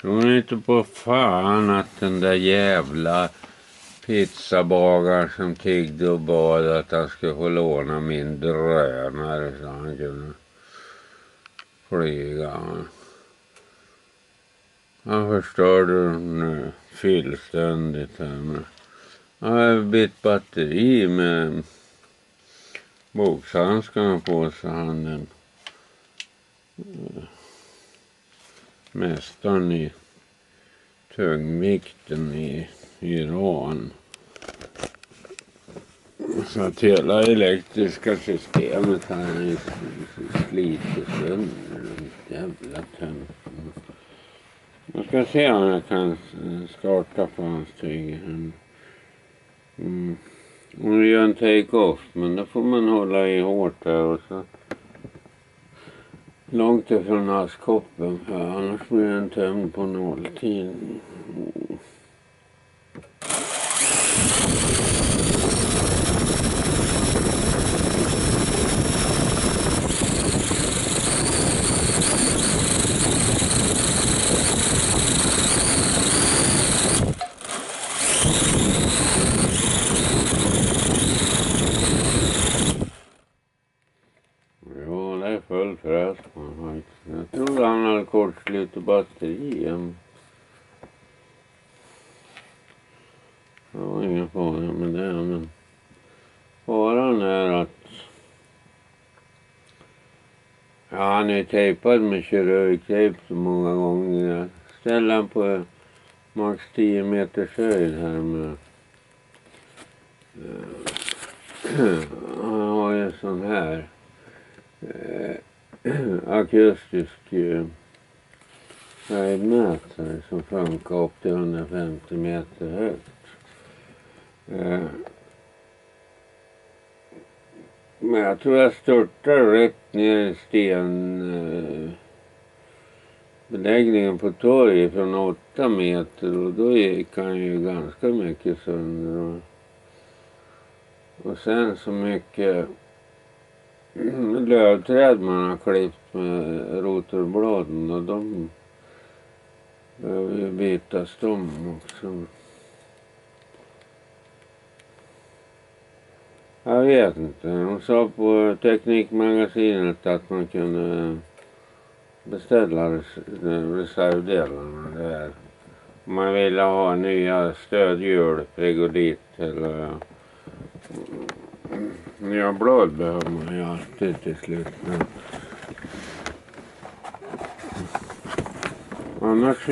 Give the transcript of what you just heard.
Tror ni inte på fan att den där jävla pizzabagaren som tiggde och bad att han skulle få låna min drönare så han kunde flyga. Han förstörde den fullständigt här med. Jag har bytt batteri med boxhandskarna på så han den mästaren i tungvikten i Iran. Så att hela elektriska systemet här är slitet sönder. Jävla tönt. Jag ska se om jag kan starta på hans tyg. Hon gör en take-off, men då får man hålla i hårt där och så långt ifrån askkoppen, för annars blir den tömd på nolltid. Jo, det är full fräs på honom. Jag trodde han hade kortslut och batterien. Det var ingen fara med det, men faran är att han är tejpad med kirurgtejp så många gånger. Jag ställer han på max 10 meters höjd här med. Han har ju sån här akustisk höjdmätare som funkar upp till 150 meter högt. Men jag tror jag störtar rätt ner i stenbeläggningen på torget från 8 meter och då gick han ju ganska mycket sönder. Och sen så mycket lövträd man har klippt med rotorbladen och de behöver ju bytas dem också. Jag vet inte. De sa på Teknikmagasinet att man kunde beställa reservdelarna där. Om man ville ha nya stödhjul, frigolit eller nya blad behöver man ju alltid till slut. Men annars